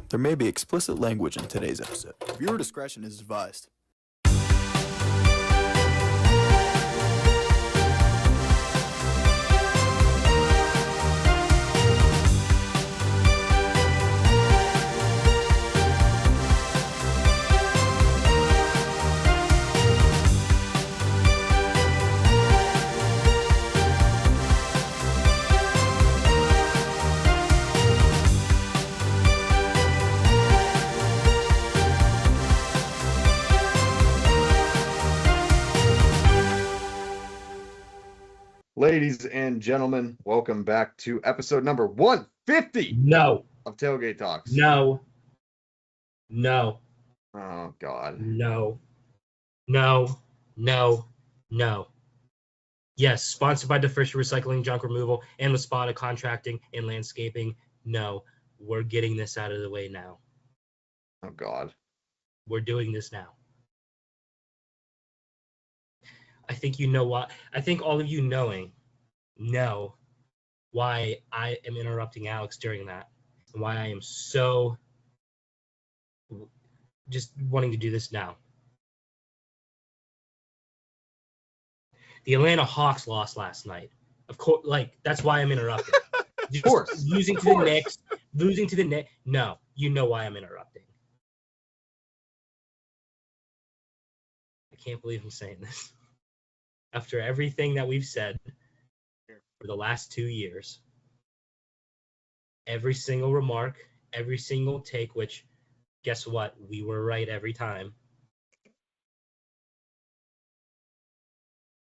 There may be explicit language in today's episode. Viewer discretion is advised. Ladies and gentlemen, welcome back to episode number 150 of Tailgate Talks. No. Oh, God. No. Yes, sponsored by the First Recycling, Junk Removal, and the Spot of Contracting and Landscaping. No, we're getting this out of the way now. Oh, God. We're doing this now. I think you know what. I think all of you know why I am interrupting Alex during that, and why I am so just wanting to do this now. The Atlanta Hawks lost last night. Of course, that's why I'm interrupting. Of course. Losing to the Knicks. No, you know why I'm interrupting. I can't believe I'm saying this. After everything that we've said for the last 2 years, every single remark, every single take, which, guess what? We were right every time.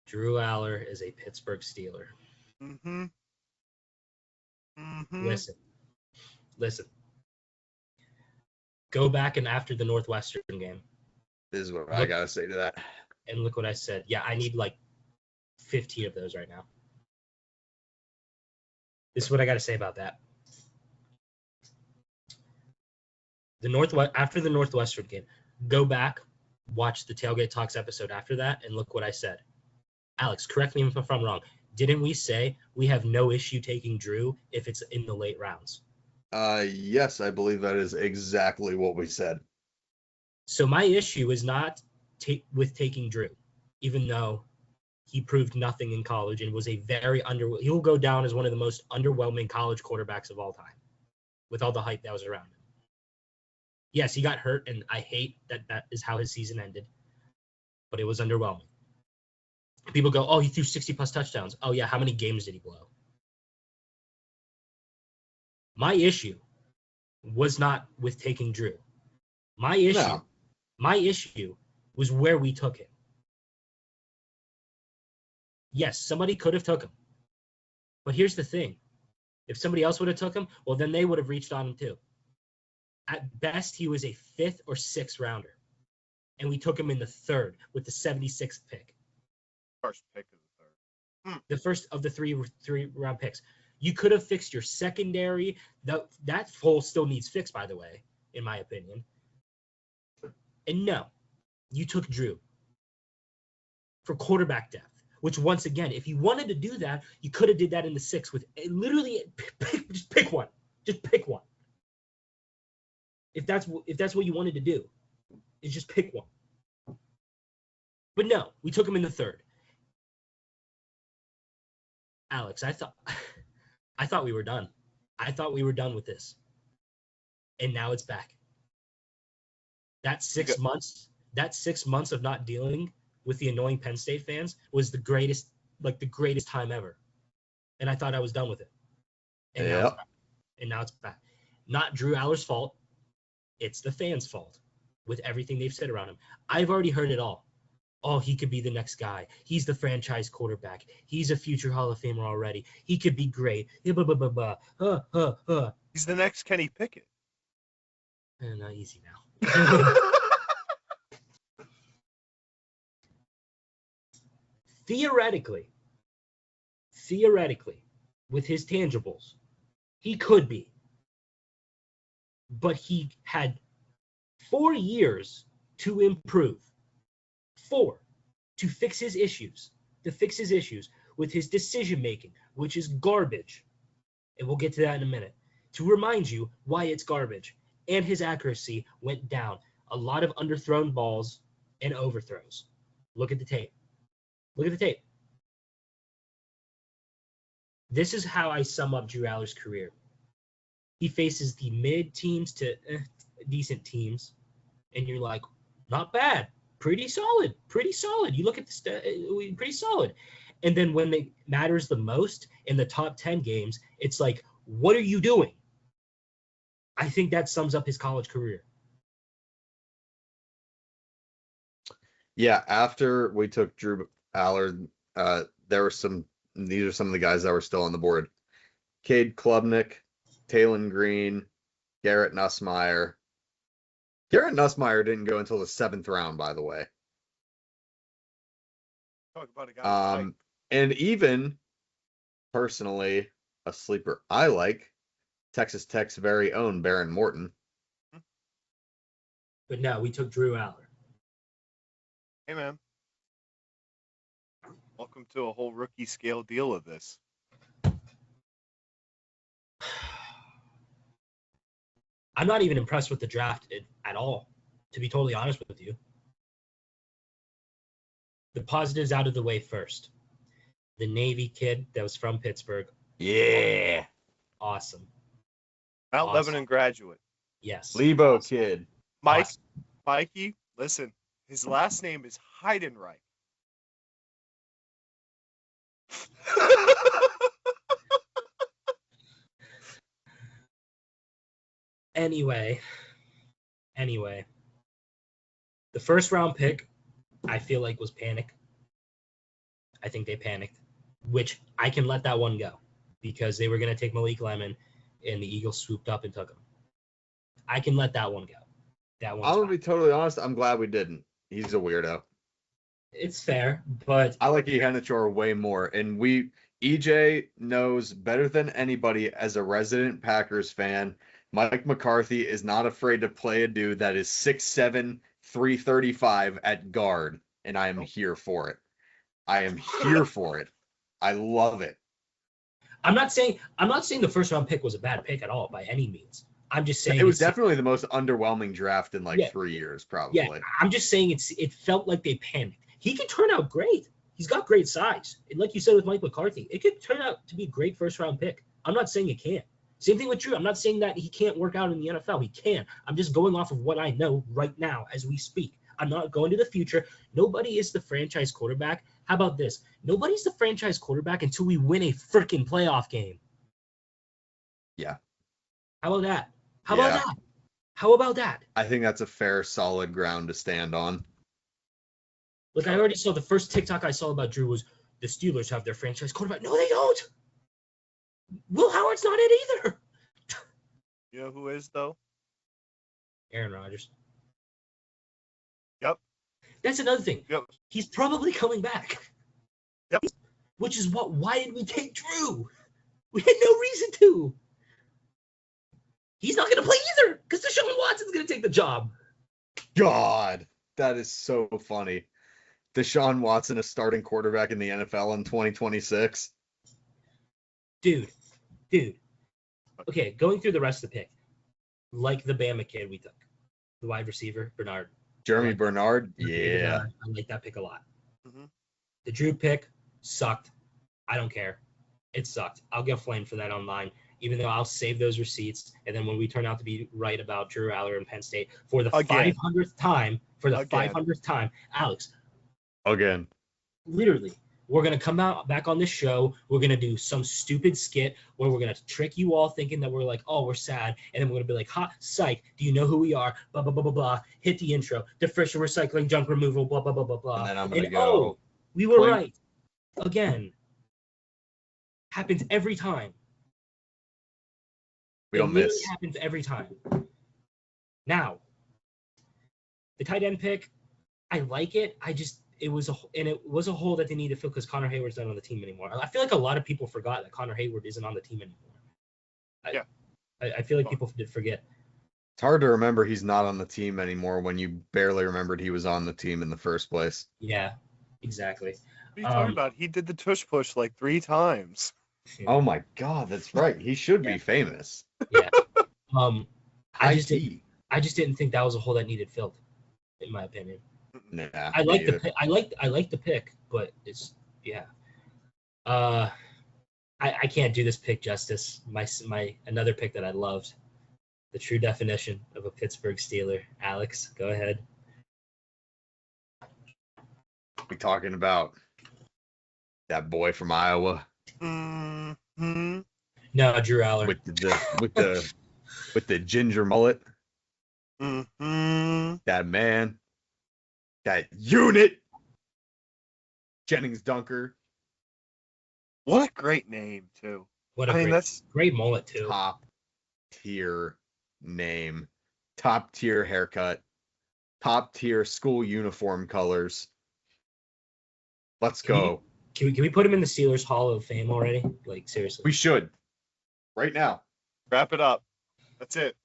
Drew Allar is a Pittsburgh Steeler. Listen. Go back and after the Northwestern game. This is what I got to say to that. And look what I said. Yeah, I need 15 of those right now. This is what I got to say about that. After the Northwestern game, go back, watch the Tailgate Talks episode after that, and look what I said. Alex, correct me if I'm wrong. Didn't we say we have no issue taking Drew if it's in the late rounds? Yes, I believe that is exactly what we said. So my issue is not with taking Drew, even though he proved nothing in college and was a very he'll go down as one of the most underwhelming college quarterbacks of all time with all the hype that was around him. Yes, he got hurt, and I hate that is how his season ended, but it was underwhelming. People go, oh, he threw 60-plus touchdowns. Oh, yeah, how many games did he blow? My issue was not with taking Drew. My issue was where we took him. Yes, somebody could have took him. But here's the thing. If somebody else would have took him, well, then they would have reached on him too. At best, he was a 5th or 6th rounder. And we took him in the 3rd with the 76th pick. First pick of the 3rd. The first of the three round picks. You could have fixed your secondary. That hole still needs fixed, by the way, in my opinion. And no, you took Drew for quarterback depth, which once again, if you wanted to do that, you could have did that in the 6th with literally just pick one. Just pick one. If that's what you wanted to do, is just pick one. But no, we took him in the 3rd. Alex, I thought we were done. I thought we were done with this. And now it's back. That 6 months of not dealing with the annoying Penn State fans was the greatest time ever. And I thought I was done with it. And now it's back. Not Drew Allar's fault. It's the fans' fault with everything they've said around him. I've already heard it all. Oh, he could be the next guy. He's the franchise quarterback. He's a future Hall of Famer already. He could be great. He's the next Kenny Pickett. Not easy now. Theoretically, with his tangibles, he could be. But he had 4 years to improve. 4, to fix his issues with his decision-making, which is garbage. And we'll get to that in a minute. To remind you why it's garbage, and his accuracy went down. A lot of underthrown balls and overthrows. Look at the tape. Look at the tape. This is how I sum up Drew Allar's career. He faces the mid teams to decent teams, and you're like, not bad, pretty solid. You look at the pretty solid. And then when it matters the most in the top 10 games, it's like, what are you doing? I think that sums up his college career. Yeah, after we took Drew Allard, there were these are some of the guys that were still on the board. Cade Klubnik, Taylon Green, Garrett Nussmeier. Garrett Nussmeier didn't go until the 7th round, by the way. Talk about a guy. And even, personally, a sleeper I like, Texas Tech's very own Baron Morton. But no, we took Drew Allar. Hey, man. Welcome to a whole rookie scale deal of this. I'm not even impressed with the draft at all, to be totally honest with you. The positives out of the way first. The Navy kid that was from Pittsburgh. Yeah. Awesome. Mount Lebanon graduate. Yes. Lebo awesome. kid. Mikey, listen. His last name is Heidenreich. Anyway, the first round pick, I feel like was panic. I think they panicked, which I can let that one go because they were going to take Malik Lemon and the Eagles swooped up and took him. I can let that one go. That one. I'm going to be totally honest. I'm glad we didn't. He's a weirdo. It's fair, but I like Iheanacho way more. And EJ knows better than anybody as a resident Packers fan. Mike McCarthy is not afraid to play a dude that is 6'7", 335 at guard, and I am here for it. I am here for it. I love it. I'm not saying the first round pick was a bad pick at all by any means. I'm just saying it was definitely the most underwhelming draft in 3 years, probably. Yeah, I'm just saying it felt like they panicked. He could turn out great. He's got great size. And like you said with Mike McCarthy, it could turn out to be a great first round pick. I'm not saying it can't. Same thing with Drew. I'm not saying that he can't work out in the NFL. He can. I'm just going off of what I know right now as we speak. I'm not going to the future. Nobody is the franchise quarterback. How about this? Nobody's the franchise quarterback until we win a freaking playoff game. Yeah. How about that? How about that? I think that's a fair, solid ground to stand on. Look, I already saw the first TikTok I saw about Drew was the Steelers have their franchise quarterback. No, they don't. Will Howard's not it either. You know who is, though? Aaron Rodgers. Yep. That's another thing. Yep. He's probably coming back. Yep. Which is why did we take Drew? We had no reason to. He's not going to play either because Deshaun Watson's going to take the job. God, that is so funny. Deshaun Watson, a starting quarterback in the NFL in 2026. Dude. Okay, going through the rest of the pick, like the Bama kid we took, the wide receiver, Bernard. Jeremy Bernard? Yeah. I like that pick a lot. Mm-hmm. The Drew pick sucked. I don't care. It sucked. I'll get flamed for that online, even though I'll save those receipts. And then when we turn out to be right about Drew Allar and Penn State for the 500th time, 500th time, Alex. Again. Literally. We're going to come out back on this show. We're going to do some stupid skit where we're going to trick you all thinking that we're like, oh, we're sad. And then we're going to be like, ha, psych. Do you know who we are? Blah, blah, blah, blah, blah. Hit the intro. Defriction, recycling, junk removal, blah, blah, blah, blah, blah. And then I'm going to go. go. Oh, we were right. Again. Happens every time. We don't miss. It happens every time. Now, the tight end pick, I like it. It was a hole that they need to fill because Connor Hayward's not on the team anymore. I feel like a lot of people forgot that Connor Hayward isn't on the team anymore. I feel like people did forget. It's hard to remember he's not on the team anymore when you barely remembered he was on the team in the first place. Yeah, exactly. What are you talking about? He did the tush push like 3 times. Oh my God, that's right. He should be famous. Yeah. How I High just didn't. key. I just didn't think that was a hole that needed filled, in my opinion. Nah, I like me the either. pick. I like the pick, but it's yeah. I can't do this pick justice. My another pick that I loved, the true definition of a Pittsburgh Steeler. Alex, go ahead. We talking about that boy from Iowa Mm-hmm. No, Drew Allar. with the ginger mullet. Mm-hmm. That man, that unit, Jennings Dunker, What a great name, too. What a I mean, great, that's great mullet too. top tier name, top tier haircut, top tier school uniform colors. Let's go. Can we put him in the Steelers Hall of Fame already? Like seriously, We should right now. wrap it up. That's it.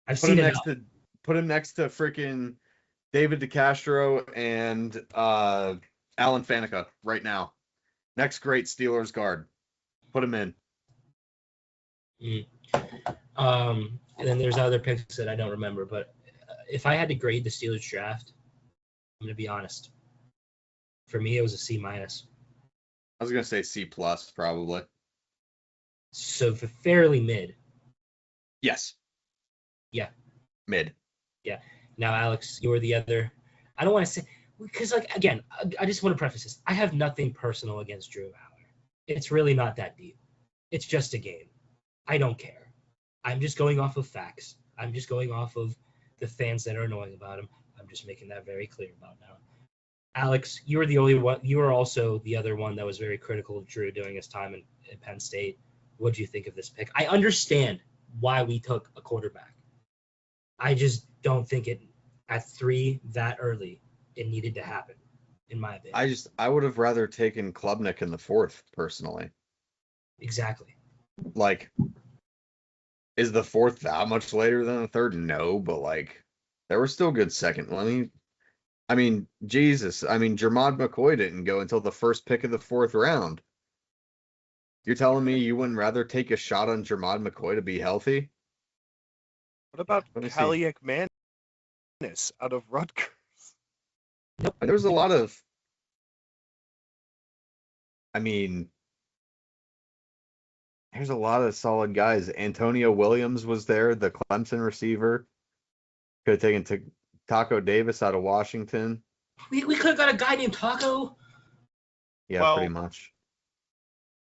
I've Put seen him it. next to freaking David DeCastro and Alan Faneca right now. Next great Steelers guard. Put him in. And then there's other picks that I don't remember. But if I had to grade the Steelers draft, I'm gonna be honest. For me, it was a C minus. I was gonna say C plus probably. So fairly mid. Yes. Yeah. Mid. Yeah. Now, Alex, you're the other. I don't want to say because, like, again, I just want to preface this. I have nothing personal against Drew Allar. It's really not that deep. It's just a game. I don't care. I'm just going off of facts. I'm just going off of the fans that are annoying about him. I'm just making that very clear about now. Alex, you were the only one. You were also the other one that was very critical of Drew during his time in Penn State. What do you think of this pick? I understand why we took a quarterback. I just don't think it at 3 that early it needed to happen, in my opinion. I would have rather taken Klubnik in the 4th personally. Exactly. Like, is the 4th that much later than the 3rd? No, but like, there were still good second. I mean, Jesus. I mean, Jermod McCoy didn't go until the first pick of the 4th round. You're telling me you wouldn't rather take a shot on Jermod McCoy to be healthy? What about Let me see. Kaliak Manis out of Rutgers? There was a lot of, I mean, there's a lot of solid guys. Antonio Williams was there, the Clemson receiver. Could have taken Taco Davis out of Washington. We could have got a guy named Taco. Yeah, Well, pretty much.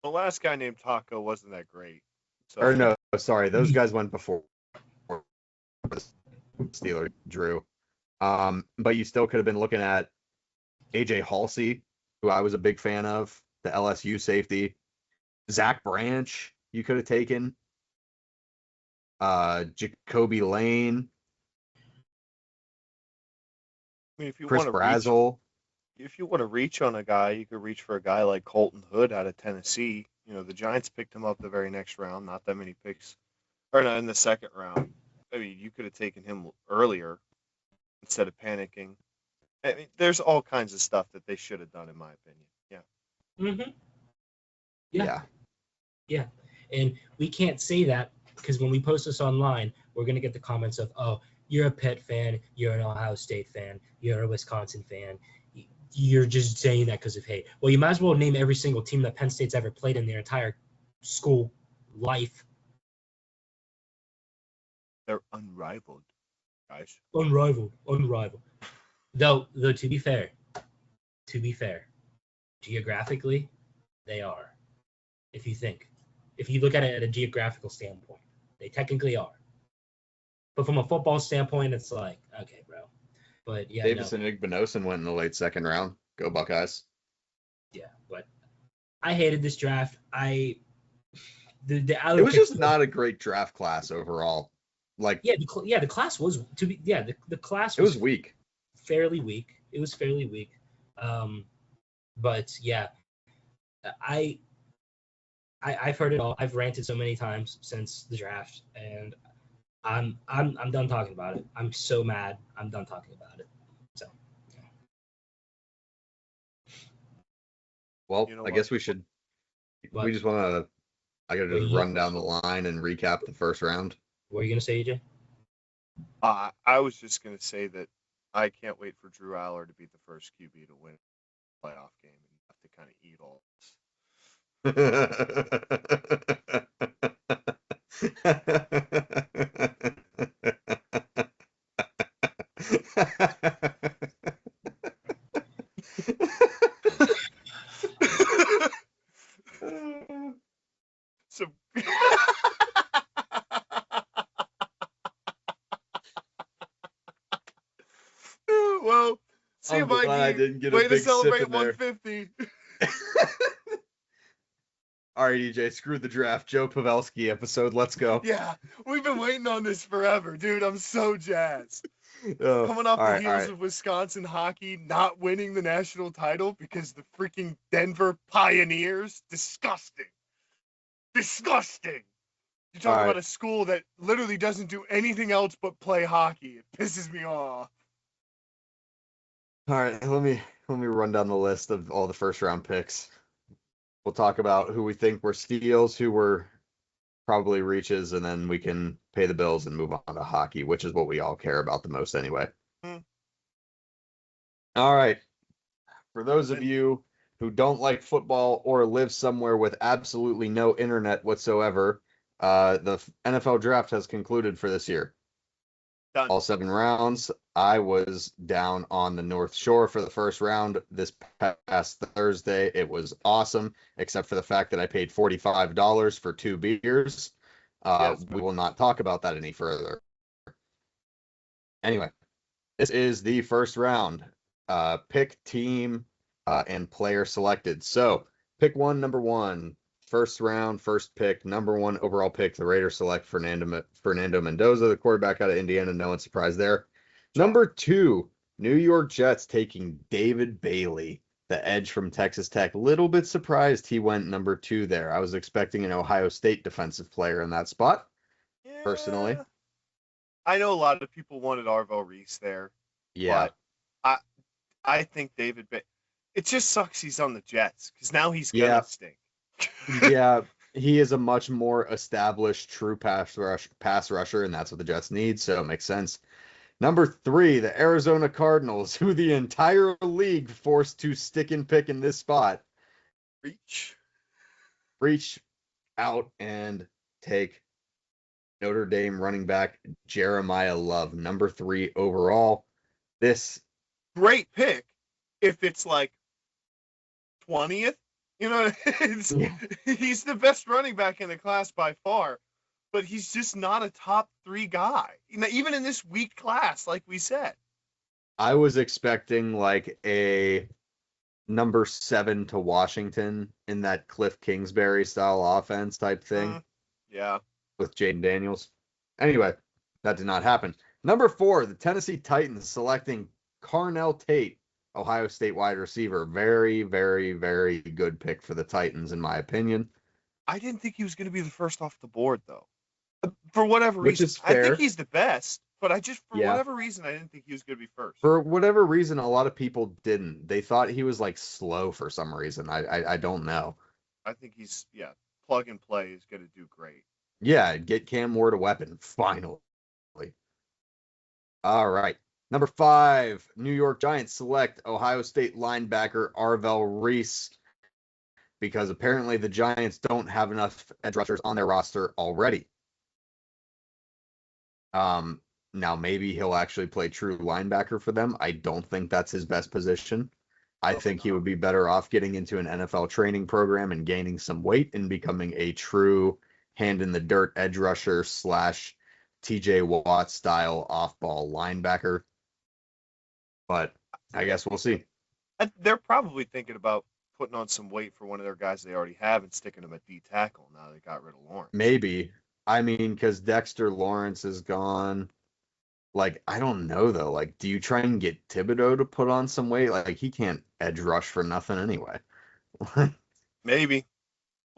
The last guy named Taco wasn't that great. So Or no, sorry, those guys went before the Steelers, Drew. But you still could have been looking at AJ Halsey, who I was a big fan of, the LSU safety. Zach Branch, you could have taken. Jacoby Lane, I mean, if you Chris want to Brazzell. if you want to reach on a guy, you could reach for a guy like Colton Hood out of Tennessee. You know, the Giants picked him up the very next round. Not that many picks, or no, in the 2nd round. I mean, you could have taken him earlier instead of panicking. I mean, there's all kinds of stuff that they should have done, in my opinion. Yeah. Mm-hmm. Yeah. And we can't say that because when we post this online, we're going to get the comments of, oh, you're a Pitt fan, you're an Ohio State fan, you're a Wisconsin fan. You're just saying that because of hate. Well, you might as well name every single team that Penn State's ever played in their entire school life. They're unrivaled, guys. Unrivaled. Though to be fair, geographically, they are. If you look at it at a geographical standpoint, they technically are. But from a football standpoint, it's like, okay, bro. But yeah, Davis and Igbinosun went in the late 2nd round. Go Buckeyes. Yeah, but I hated this draft. It was just not a great draft class overall. Like, the class was the class it was weak. Fairly weak. It was fairly weak. But yeah, I've heard it all. I've ranted so many times since the draft, and I'm done talking about it. I'm so mad. I'm done talking about it. So. Yeah. Well, You know I what? guess we should. What? We just want to. I got to Well, just yeah. run down the line and recap the 1st round. What are you gonna say, AJ? I was just going to say that I can't wait for Drew Allar to be the first QB to win a playoff game and have to kind of eat all this. So, well, see I'm you, Mikey. glad I didn't get a Way to big sip celebrate in there. 150. All right, EJ, screw the draft. Joe Pavelski episode. Let's go. Yeah, we've been waiting on this forever, dude. I'm so jazzed. Oh, Coming off all the right, all heels right. of Wisconsin hockey not winning the national title because the freaking Denver Pioneers. Disgusting. Disgusting. You talk All about right. a school that literally doesn't do anything else but play hockey. It pisses me off. All right, let me run down the list of all the first round picks. We'll talk about who we think were steals, who were probably reaches, and then we can pay the bills and move on to hockey, which is what we all care about the most anyway. All right. For those of you who don't like football or live somewhere with absolutely no internet whatsoever, the NFL draft has concluded for this year. Done. All 7 rounds. I was down on the North Shore for the first round this past Thursday. It was awesome, except for the fact that I paid $45 for 2 beers. Yes, We will not talk about that any further. Anyway, this is the first round. Pick, team, and player selected. So, pick 1, number 1. First round, first pick, number 1 overall pick. The Raiders select Fernando Mendoza, the quarterback out of Indiana. No one's surprised there. Number 2, New York Jets taking David Bailey, the edge from Texas Tech. Little bit surprised he went number 2 there. I was expecting an Ohio State defensive player in that spot, personally. I know a lot of people wanted Arvo Reese there. Yeah. But I think David Bailey. It just sucks he's on the Jets because now he's gonna stink. Yeah, he is a much more established true pass rusher, and that's what the Jets need, so it makes sense. Number 3, the Arizona Cardinals, who the entire league forced to stick and pick in this spot. Reach out and take Notre Dame running back Jeremiah Love, number 3 overall. This great pick if it's like 20th. You know, he's the best running back in the class by far, but he's just not a top 3 guy. Even in this weak class, like we said. I was expecting like a number 7 to Washington in that Cliff Kingsbury style offense type thing. Yeah. With Jaden Daniels. Anyway, that did not happen. Number 4, the Tennessee Titans selecting Carnell Tate, Ohio State wide receiver. Very, very, very good pick for the Titans, in my opinion. I didn't think he was going to be the first off the board, though. For whatever reason. Which is fair. I think he's the best, but whatever reason, I didn't think he was going to be first. For whatever reason, a lot of people didn't. They thought he was like slow for some reason. I don't know. I think he's, plug and play is going to do great. Yeah, get Cam Ward a weapon, finally. All right. Number 5, New York Giants select Ohio State linebacker Arvell Reese, because apparently the Giants don't have enough edge rushers on their roster already. Now maybe he'll actually play true linebacker for them. I don't think that's his best position. I think he would be better off getting into an NFL training program and gaining some weight and becoming a true hand in the dirt edge rusher / TJ Watt style off ball linebacker. But I guess we'll see. They're probably thinking about putting on some weight for one of their guys they already have and sticking him at D tackle now they got rid of Lawrence. Maybe. I mean, because Dexter Lawrence is gone. Like, I don't know, though. Like, do you try and get Thibodeau to put on some weight? Like, he can't edge rush for nothing anyway. Maybe.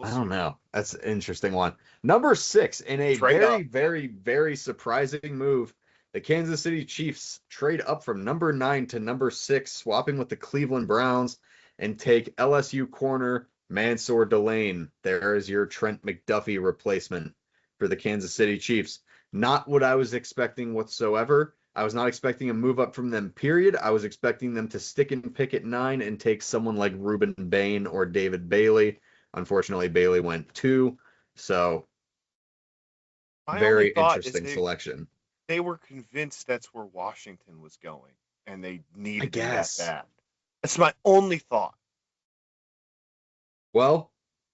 I don't know. That's an interesting one. Number 6, in a very, very surprising move, the Kansas City Chiefs trade up from number 9 to number 6, swapping with the Cleveland Browns, and take LSU corner Mansour Delane. There is your Trent McDuffie replacement for the Kansas City Chiefs. Not what I was expecting whatsoever. I was not expecting a move up from them, period. I was expecting them to stick and pick at 9 and take someone like Ruben Bain or David Bailey. Unfortunately, Bailey went 2. So, My only very thought is interesting selection. they were convinced that's where Washington was going, and they needed him that guess. bad. That's my only thought. Well,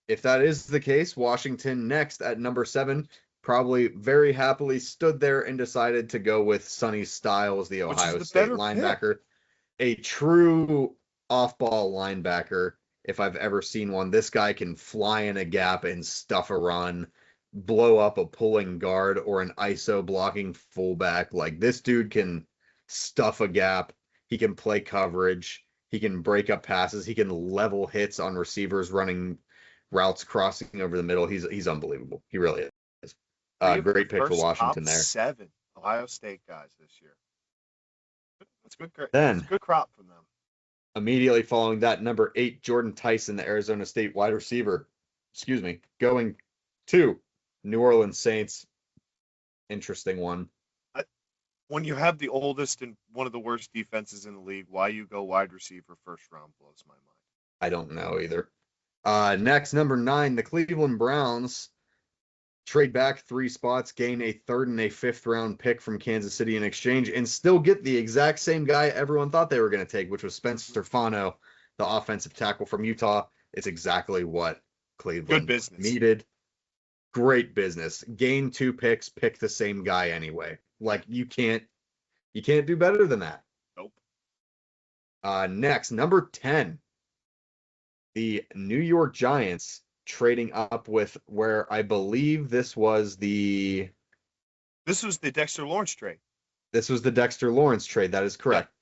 if that is the case, Washington next at number 7 probably very happily stood there and decided to go with Sonny Styles, the Which is Ohio the State better linebacker. A true off-ball linebacker, if I've ever seen one. This guy can fly in a gap and stuff a run, blow up a pulling guard or an ISO blocking fullback. Like, this dude can stuff a gap. He can play coverage. He can break up passes. He can level hits on receivers running routes crossing over the middle. He's unbelievable. He really is. Great pick for Washington there. 7 Ohio State guys this year. That's good. Then, it's a good crop from them. Immediately following that, number 8, Jordan Tyson, the Arizona State wide receiver. Going to New Orleans Saints. Interesting one. When you have the oldest and one of the worst defenses in the league, why you go wide receiver first round blows my mind. I don't know either. Next, number 9, the Cleveland Browns trade back 3 spots, gain a 3rd and a 5th round pick from Kansas City in exchange, and still get the exact same guy everyone thought they were going to take, which was Spencer Fano, the offensive tackle from Utah. It's exactly what Cleveland needed. Great business. Gain 2 picks, pick the same guy anyway. Like, you can't do better than that. Nope. Next, number 10, the New York Giants trading up with where I believe this was the Dexter Lawrence trade. This was the Dexter Lawrence trade. That is correct.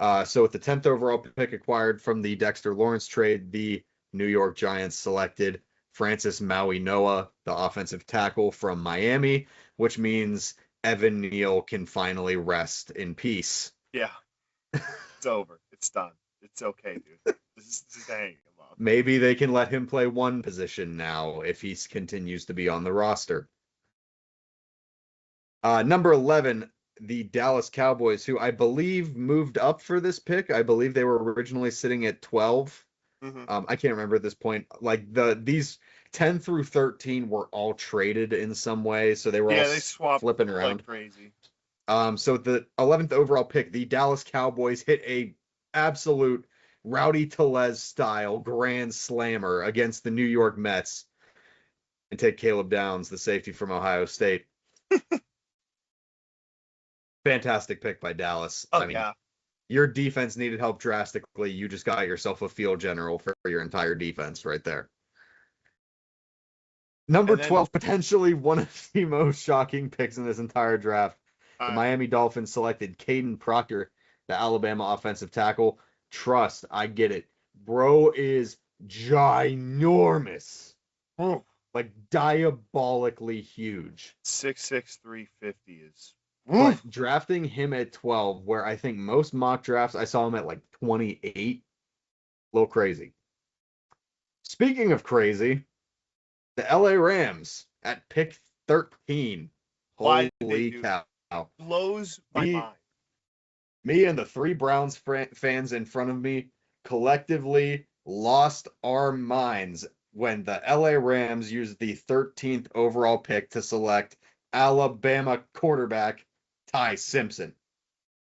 Yeah. So with the 10th overall pick acquired from the Dexter Lawrence trade, the New York Giants selected Francis Maui Noah, the offensive tackle from Miami, which means Evan Neal can finally rest in peace. Yeah. It's over. It's done. It's okay, dude. This is hanging him up. Maybe they can let him play one position now if he continues to be on the roster. Number 11, the Dallas Cowboys, who I believe moved up for this pick. I believe they were originally sitting at 12. Mm-hmm. I can't remember at this point. Like, these 10 through 13 were all traded in some way, so they were all they swapped flipping around like crazy. So the 11th overall pick, the Dallas Cowboys hit a absolute Rowdy Tellez style grand slammer against the New York Mets and take Caleb Downs, the safety from Ohio State. Fantastic pick by Dallas. Oh, yeah. Your defense needed help drastically. You just got yourself a field general for your entire defense right there. Number 12, potentially one of the most shocking picks in this entire draft. The Miami Dolphins selected Caden Proctor, the Alabama offensive tackle. Trust, I get it. Bro is ginormous. Like, diabolically huge. 6'6", 350 is... But drafting him at 12, where I think most mock drafts, I saw him at like 28. A little crazy. Speaking of crazy, the LA Rams at pick 13. Why Holy cow. Blows my mind. Me and the 3 Browns fans in front of me collectively lost our minds when the LA Rams used the 13th overall pick to select Alabama quarterback Ty Simpson.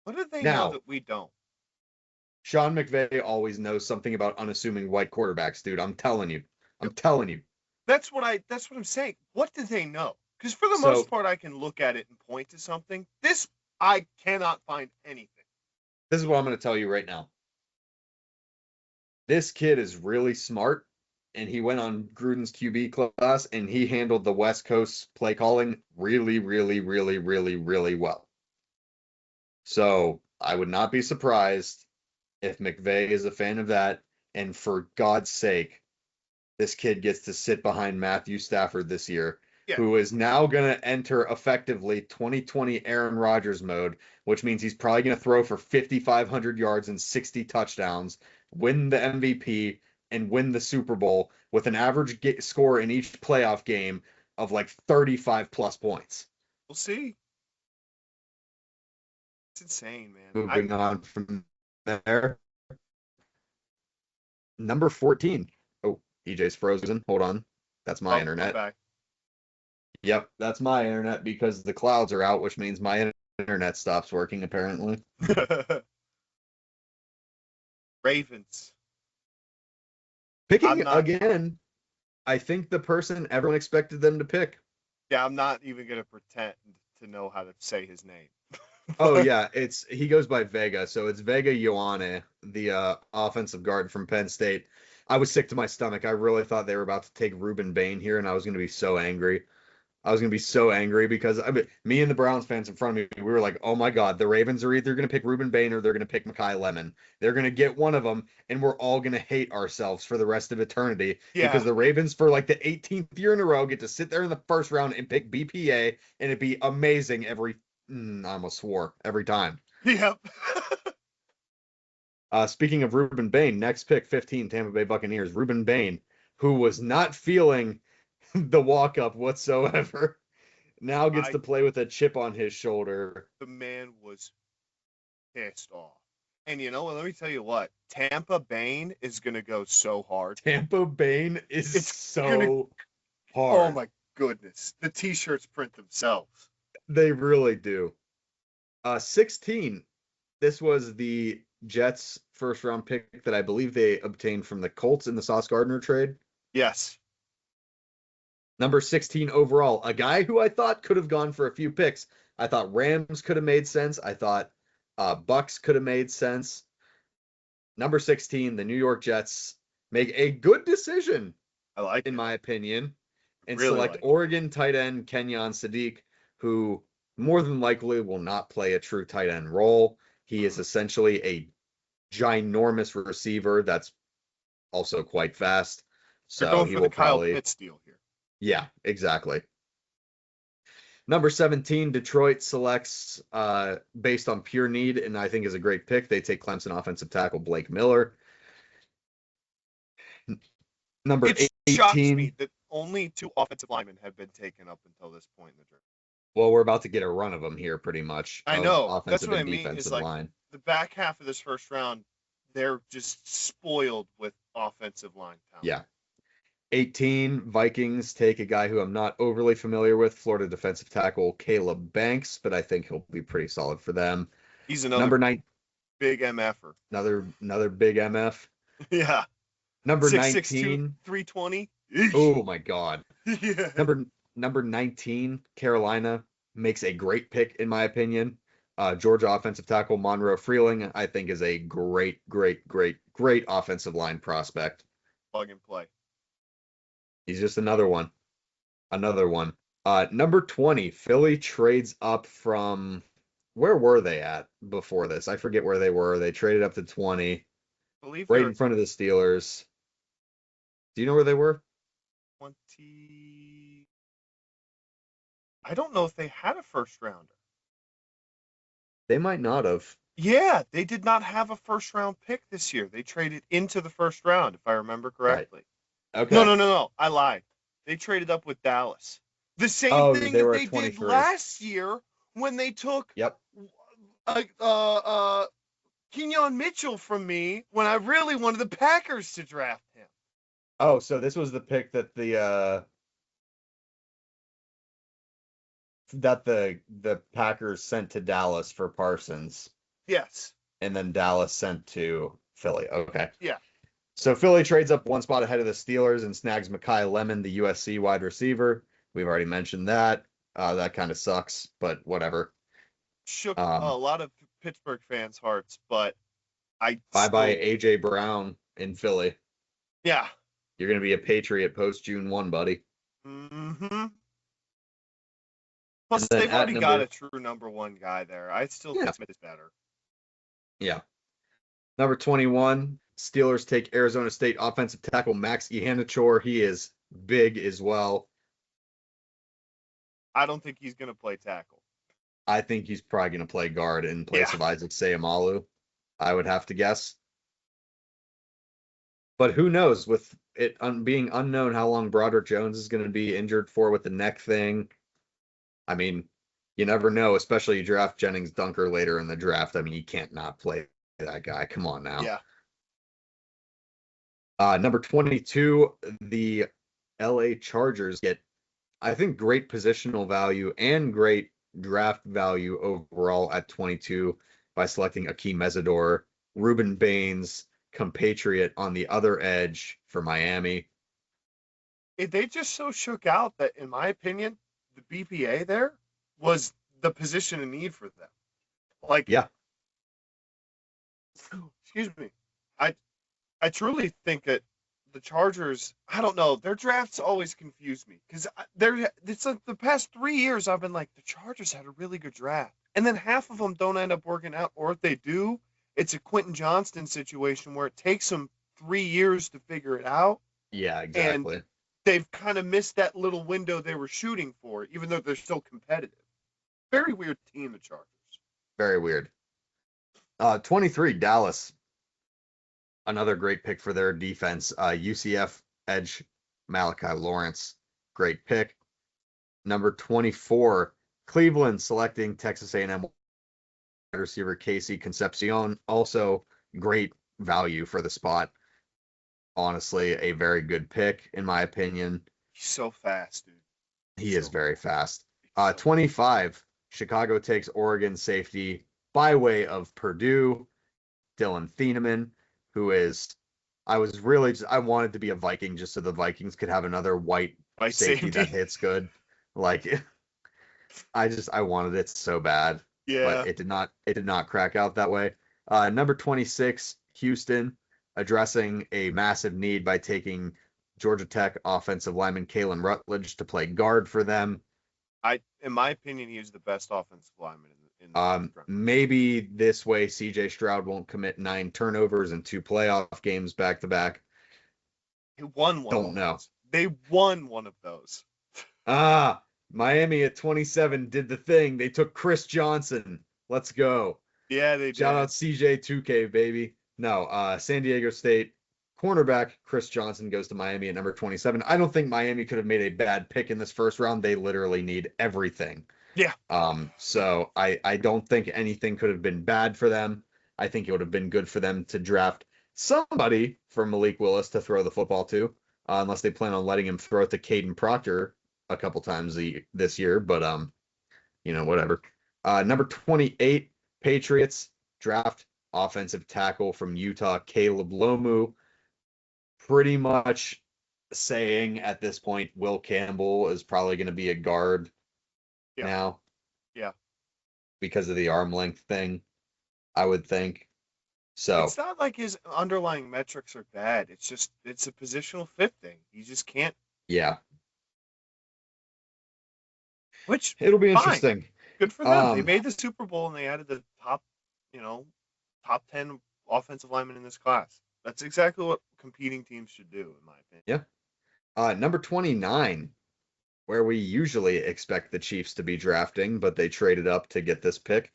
What do they know that we don't? Sean McVay always knows something about unassuming white quarterbacks, dude. I'm telling you. That's what I'm saying. What do they know? Because for the most part, I can look at it and point to something. This, I cannot find anything. This is what I'm going to tell you right now. This kid is really smart, and he went on Gruden's QB class, and he handled the West Coast play calling really, really, really, really, really well. So I would not be surprised if McVay is a fan of that, and for God's sake, this kid gets to sit behind Matthew Stafford this year, who is now going to enter effectively 2020 Aaron Rodgers mode, which means he's probably going to throw for 5,500 yards and 60 touchdowns, win the MVP, and win the Super Bowl with an average score in each playoff game of like 35 plus points. We'll see. It's insane, man. Moving on from there. Number 14. Oh, EJ's frozen. Hold on. That's my I'm internet. back. Yep, that's my internet because the clouds are out, which means my internet stops working, apparently. Ravens. Picking I'm not- again, I think the person everyone expected them to pick. Yeah, I'm not even gonna pretend to know how to say his name. Oh yeah, he goes by Vega, so it's Vega Ioane, the offensive guard from Penn State. I was sick to my stomach. I really thought they were about to take Ruben Bain here, and I was going to be so angry. I was going to be so angry because me and the Browns fans in front of me, we were like, oh my God, the Ravens are either going to pick Ruben Bain or they're going to pick Mekhi Lemon. They're going to get one of them, and we're all going to hate ourselves for the rest of eternity because the Ravens, for like the 18th year in a row, get to sit there in the first round and pick BPA, and it'd be amazing I almost swore every time. Yep. Speaking of Ruben Bain, next pick, 15, Tampa Bay Buccaneers. Ruben Bain, who was not feeling the walk-up whatsoever, now gets to play with a chip on his shoulder. The man was pissed off. And you know what? Let me tell you what. Tampa Bain is going to go so hard. Tampa Bain is hard. Oh, my goodness. The T-shirts print themselves. They really do. 16. This was the Jets' first-round pick that I believe they obtained from the Colts in the Sauce Gardner trade. Yes. Number 16 overall, a guy who I thought could have gone for a few picks. I thought Rams could have made sense. I thought Bucks could have made sense. Number 16, the New York Jets make a good decision, in my opinion, and select Oregon tight end Kenyon Sadiq, who more than likely will not play a true tight end role. He is essentially a ginormous receiver that's also quite fast. So They're going he for will the Kyle probably Pitts deal here. Yeah, exactly. Number 17, Detroit selects based on pure need, and I think is a great pick. They take Clemson offensive tackle Blake Miller. Number 18. Shocks me that only 2 offensive linemen have been taken up until this point in the draft. Well, we're about to get a run of them here, pretty much. I know. Offensive That's what and I mean. defensive Is like line. the back half of this first round, they're just spoiled with offensive line talent. Yeah. 18, Vikings take a guy who I'm not overly familiar with, Florida defensive tackle Caleb Banks, but I think he'll be pretty solid for them. He's another number 9, big MFer. Another big MF. Yeah. Number 6'2", 19, 320. Oh my God. Yeah. Number 19, Carolina makes a great pick in my opinion. Georgia offensive tackle Monroe Freeling, I think, is a great offensive line prospect. Plug and play. He's just another one. Number 20, Philly trades up from, where were they at before this? I forget where they were. They traded up to 20, right in front of the Steelers. Do you know where they were? 20. I don't know if they had a first rounder. They might not have. Yeah, they did not have a first round pick this year. They traded into the first round, if I remember correctly. Right. Okay. No. I lied. They traded up with Dallas. The same thing that they did last year when they took Kenyon Mitchell from me when I really wanted the Packers to draft him. Oh, so this was the pick that the Packers sent to Dallas for Parsons. Yes. And then Dallas sent to Philly. Okay. Yeah. So Philly trades up one spot ahead of the Steelers and snags Mekhi Lemon, the USC wide receiver. We've already mentioned that. That kind of sucks, but whatever. Shook a lot of Pittsburgh fans' hearts, but Bye-bye AJ Brown in Philly. Yeah. You're going to be a Patriot post June 1, buddy. Mm-hmm. Plus, they've already got a true number 1 guy there. I still think Smith is better. Yeah. Number 21, Steelers take Arizona State offensive tackle Max Iheanacho. He is big as well. I don't think he's going to play tackle. I think he's probably going to play guard in place of Isaac Seumalo, I would have to guess. But who knows, with it being unknown how long Broderick Jones is going to be injured for with the neck thing. I mean, You never know, especially you draft Jennings Dunker later in the draft. I mean, you can't not play that guy. Come on now. Yeah. Number 22, the LA Chargers get, I think, great positional value and great draft value overall at 22 by selecting Akeem Mesidor, Ruben Baines, compatriot on the other edge for Miami. They just so shook out that, in my opinion, the BPA there was the position of need for them. Like, Yeah. excuse me. I truly think that the Chargers, I don't know, their drafts always confuse me because it's like the past 3 years I've been like, the Chargers had a really good draft. And then half of them don't end up working out, or if they do, it's a Quentin Johnston situation where it takes them 3 years to figure it out. Yeah, exactly. And they've kind of missed that little window they were shooting for, even though they're still competitive. Very weird team, the Chargers. Very weird. 23, Dallas. Another great pick for their defense. UCF edge Malachi Lawrence. Great pick. Number 24, Cleveland selecting Texas A&M wide receiver Casey Concepcion. Also great value for the spot. Honestly, a very good pick, in my opinion. He's so fast, dude. He is very fast. 25, Chicago takes Oregon safety by way of Purdue, Dylan Thieneman, who is, I wanted to be a Viking just so the Vikings could have another white safety that hits good. Like, I wanted it so bad. Yeah. But it did not crack out that way. Number 26, Houston, addressing a massive need by taking Georgia Tech offensive lineman Kalen Rutledge to play guard for them. In my opinion, he is the best offensive lineman in the maybe this way CJ Stroud won't commit 9 turnovers in 2 playoff games back to back. He won one. Don't know. They won one of those. Miami at 27 did the thing. They took Chris Johnson. Let's go. Yeah, they did. Shout out CJ 2K, baby. No, San Diego State cornerback Chris Johnson goes to Miami at number 27. I don't think Miami could have made a bad pick in this first round. They literally need everything. Yeah. So I don't think anything could have been bad for them. I think it would have been good for them to draft somebody for Malik Willis to throw the football to, unless they plan on letting him throw it to Caden Proctor a couple times this year. But whatever. Number 28, Patriots draft offensive tackle from Utah, Caleb Lomu. Pretty much saying at this point, Will Campbell is probably going to be a guard now. Yeah. Because of the arm length thing, I would think. So it's not like his underlying metrics are bad. It's a positional fit thing. You just can't. Yeah. Which it'll be fine. interesting. Good for them. They made the Super Bowl and they added the top 10 offensive linemen in this class. That's exactly what competing teams should do, in my opinion. Yeah. Number 29, where we usually expect the Chiefs to be drafting, but they traded up to get this pick.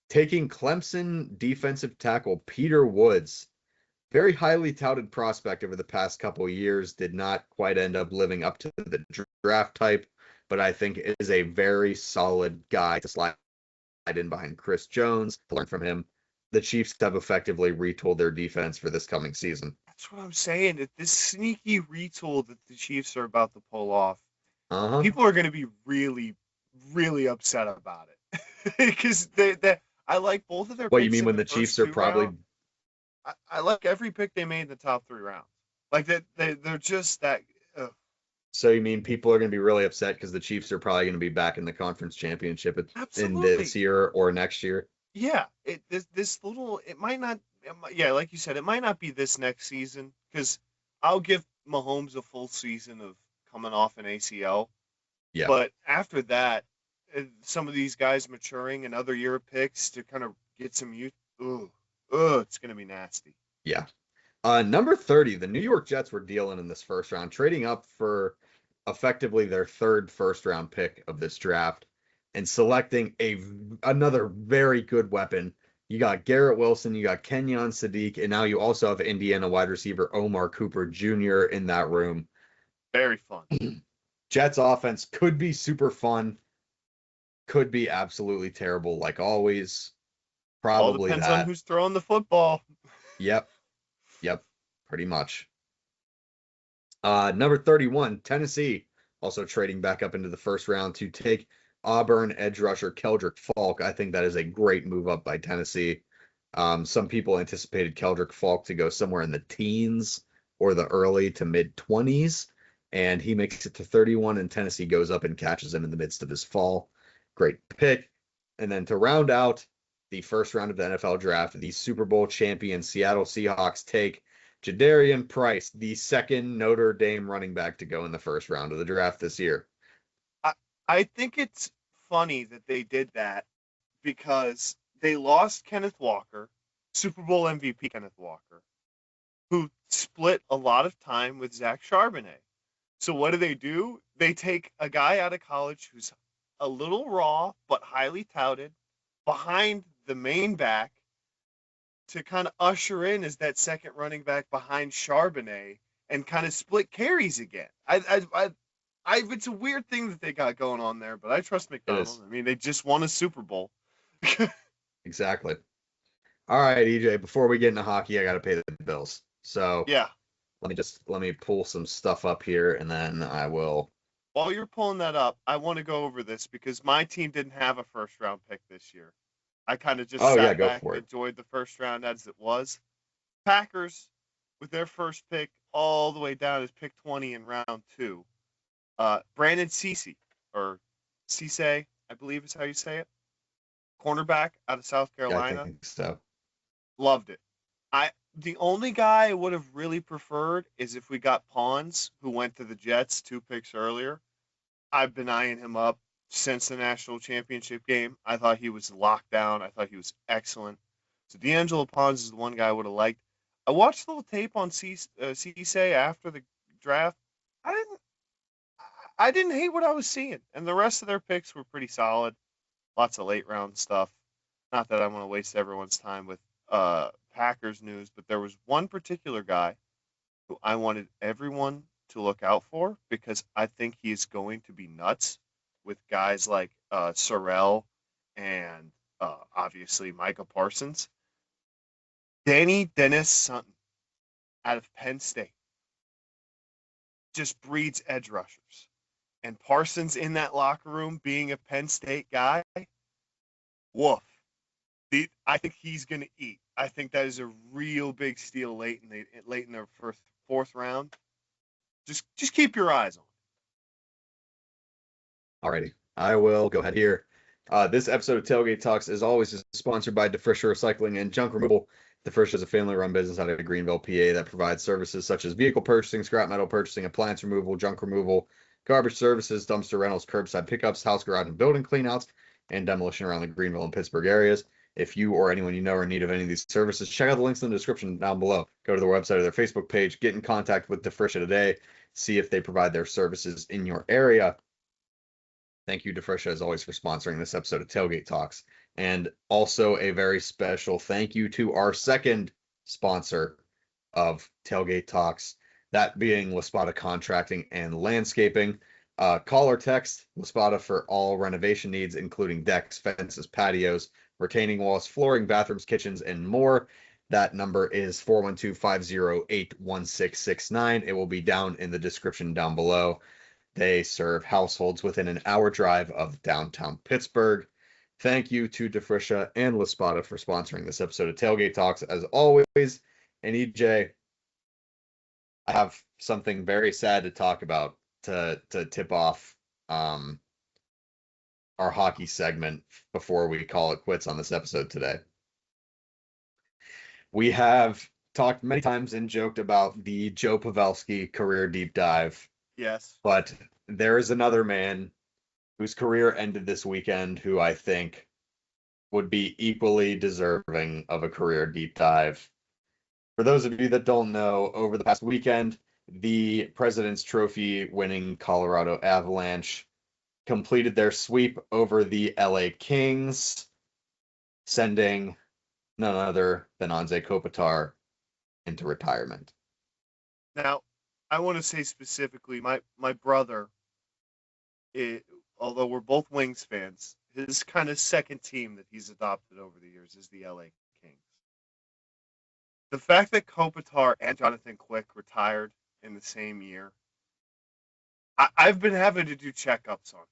Taking Clemson defensive tackle Peter Woods, very highly touted prospect over the past couple of years, did not quite end up living up to the draft type, but I think is a very solid guy to slide in behind Chris Jones, to learn from him. The Chiefs have effectively retooled their defense for this coming season. That's what I'm saying. That this sneaky retool that the Chiefs are about to pull off, people are going to be really, really upset about it because I like both of their. What picks you mean when the Chiefs are probably? I like every pick they made in the top 3 rounds. Like they're just that. So you mean people are going to be really upset because the Chiefs are probably going to be back in the conference championship in this year or next year? Yeah, it might not. Yeah, like you said, it might not be this next season because I'll give Mahomes a full season of coming off an ACL. Yeah. But after that, some of these guys maturing, another year of picks to kind of get some youth. It's going to be nasty. Yeah. Number 30, the New York Jets were dealing in this first round, trading up for effectively their 3rd first-round pick of this draft and selecting another very good weapon. You got Garrett Wilson, you got Kenyon Sadiq, and now you also have Indiana wide receiver Omar Cooper Jr. in that room. Very fun. Jets offense could be super fun. could be absolutely terrible, like always. All Probably depends on that. who's throwing the football. Yep. Yep. Pretty much. Number 31, Tennessee, also trading back up into the first round to take Auburn edge rusher Keldrick Falk. I think that is a great move up by Tennessee. Some people anticipated Keldrick Falk to go somewhere in the teens or the early to mid 20s, and he makes it to 31, and Tennessee goes up and catches him in the midst of his fall. Great pick. And then to round out the first round of the NFL draft, the Super Bowl champion Seattle Seahawks take Jadarian Price, the second Notre Dame running back to go in the first round of the draft this year. I think it's funny that they did that because they lost Kenneth Walker, Super Bowl MVP Kenneth Walker, who split a lot of time with Zach Charbonnet. So what do? They take a guy out of college who's a little raw but highly touted behind the main back to kind of usher in as that second running back behind Charbonnet and kind of split carries again. It's a weird thing that they got going on there, but I trust McDonald. I mean, they just won a Super Bowl. Exactly. All right, EJ, before we get into hockey, I got to pay the bills. So Yeah. let me pull some stuff up here, and then I will. While you're pulling that up, I want to go over this because my team didn't have a first round pick this year. I kind of just sat Go back for and it. enjoyed the first round as it was. Packers, with their first pick all the way down as pick 20 in round 2. Brandon Cece, or Cisse, I believe is how you say it. Cornerback out of South Yeah, I Carolina. think so. Loved it. The only guy I would have really preferred is if we got Pawns, who went to the Jets 2 picks earlier. I've been eyeing him up since the national championship game. I thought he was locked down. I thought he was excellent. So D'Angelo Pawns is the one guy I would have liked. I watched a little tape on Cisse after the draft. I didn't hate what I was seeing, and the rest of their picks were pretty solid. Lots of late round stuff. Not that I want to waste everyone's time with Packers news, but there was one particular guy who I wanted everyone to look out for because I think he's going to be nuts with guys like Sorrell and obviously Micah Parsons. Danny Dennis Sutton out of Penn State just breeds edge rushers. And Parsons in that locker room being a Penn State guy, woof. I think he's going to eat. I think that is a real big steal late in their fourth round. Just keep your eyes on. Alrighty, I will go ahead here. This episode of Tailgate Talks, as always, is sponsored by DeFrischer Recycling and Junk Removal. DeFrischer is a family-run business out of Greenville, PA, that provides services such as vehicle purchasing, scrap metal purchasing, appliance removal, junk removal, garbage services, dumpster rentals, curbside pickups, house, garage, and building cleanouts, and demolition around the Greenville and Pittsburgh areas. If you or anyone you know are in need of any of these services, check out the links in the description down below. Go to their website or their Facebook page, get in contact with DeFrischer today, see if they provide their services in your area. Thank you, DeFrischer, as always, for sponsoring this episode of Tailgate Talks. And also a very special thank you to our second sponsor of Tailgate Talks, that being LaSpada Contracting and Landscaping. Call or text LaSpada for all renovation needs, including decks, fences, patios, retaining walls, flooring, bathrooms, kitchens, and more. That number is 412-508-1669. It will be down in the description down below. They serve households within an hour drive of downtown Pittsburgh. Thank you to DeFrischer and LaSpada for sponsoring this episode of Tailgate Talks, as always. And EJ, I have something very sad to talk about to tip off our hockey segment before we call it quits on this episode today. We have talked many times and joked about the Joe Pavelski career deep dive. Yes. But there is another man whose career ended this weekend who I think would be equally deserving of a career deep dive. For those of you that don't know, over the past weekend, the President's Trophy winning Colorado Avalanche completed their sweep over the LA Kings, sending none other than Anze Kopitar into retirement. Now, I want to say specifically, my brother, although we're both Wings fans, his kind of second team that he's adopted over the years is the LA Kings. The fact that Kopitar and Jonathan Quick retired in the same year, I've been having to do checkups on him.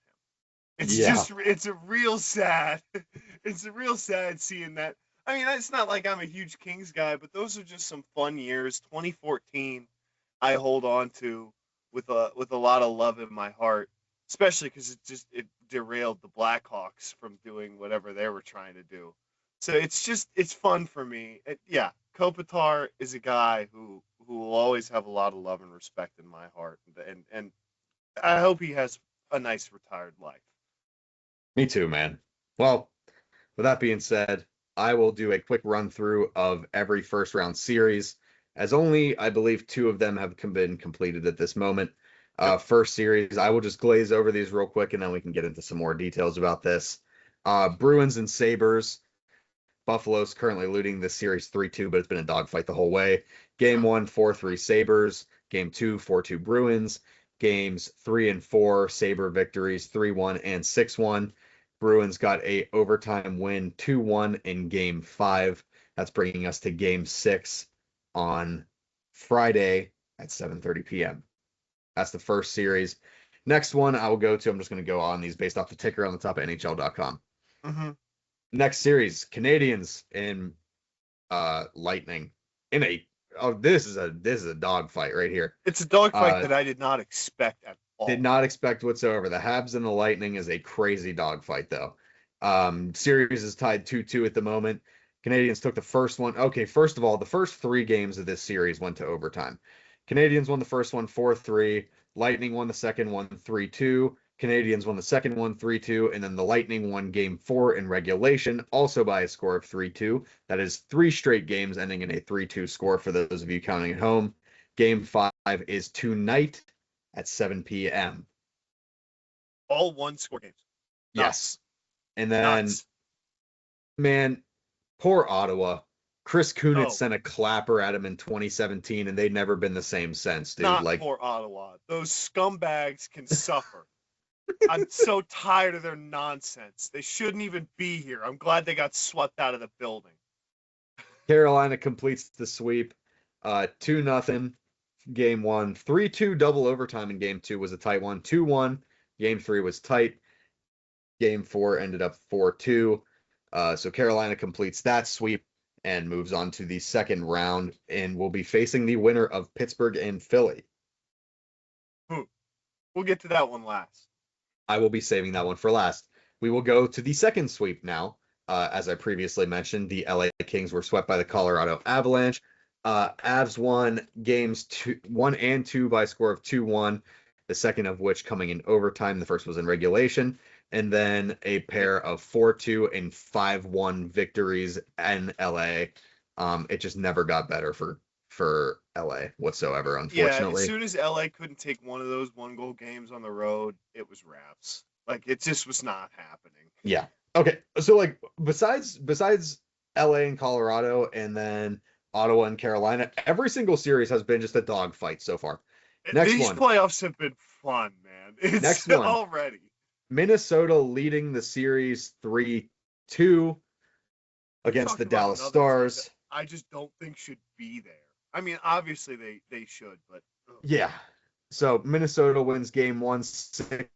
It's Yeah. it's a real sad. It's a real sad seeing that. I mean, it's not like I'm a huge Kings guy, but those are just some fun years. 2014, I hold on to with a lot of love in my heart, especially because it derailed the Blackhawks from doing whatever they were trying to do. So it's fun for me. Yeah, Kopitar is a guy who will always have a lot of love and respect in my heart, and I hope he has a nice retired life. Me too, man. Well, with that being said, I will do a quick run through of every first round series, as only I believe 2 of them have been completed at this moment. First series, I will just glaze over these real quick, and then we can get into some more details about this. Bruins and Sabres. Buffalo's currently leading this series 3-2, but it's been a dogfight the whole way. Game 1, 4-3 Sabres. Game 2, 4-2 Bruins. Games 3 and 4, Sabre victories 3-1 and 6-1. Bruins got a overtime win 2-1 in Game 5. That's bringing us to Game 6 on Friday at 7:30 p.m. That's the first series. Next one I will go to, I'm just going to go on these based off the ticker on the top of NHL.com. Mm-hmm. Next series, Canadians in Lightning in a this is a dogfight right here. It's a dogfight that I did not expect at all. Did not expect whatsoever. The Habs and the Lightning is a crazy dogfight though. Series is tied 2-2 at the moment. Canadians took the first one. Okay, first of all, the first 3 games of this series went to overtime. Canadians won the first one 4-3. Lightning won the second one 3-2. Canadians won the second one 3-2, and then the Lightning won Game 4 in regulation, also by a score of 3-2. That is 3 straight games ending in a 3-2 score for those of you counting at home. Game 5 is tonight at 7 p.m. All 1-score games. Yes. And then, man, poor Ottawa. Chris Kunitz sent a clapper at him in 2017, and they've never been the same since, dude. Not poor Ottawa. Those scumbags can suffer. I'm so tired of their nonsense. They shouldn't even be here. I'm glad they got swept out of the building. Carolina completes the sweep. 2-0 Game 1. 3-2 double overtime in Game 2 was a tight one. 2-1. Game 3 was tight. Game 4 ended up 4-2. So Carolina completes that sweep and moves on to the second round and will be facing the winner of Pittsburgh and Philly. We'll get to that one last. I will be saving that one for last. We will go to the second sweep now. As I previously mentioned, the LA Kings were swept by the Colorado Avalanche. Avs won games 1 and 2 by a score of 2-1, the second of which coming in overtime. The first was in regulation. And then a pair of 4-2 and 5-1 victories in LA. It just never got better for LA whatsoever, unfortunately. Yeah, as soon as LA couldn't take one of those 1-goal games on the road, it was wraps. Like, it just was not happening. Yeah. Okay. So, like, besides LA and Colorado and then Ottawa and Carolina, every single series has been just a dogfight so far. These playoffs have been fun, man. It's already. Minnesota leading the series 3-2 against the Dallas Stars. I just don't think should be there. I mean, obviously they should, but yeah. So Minnesota wins Game 1 6-1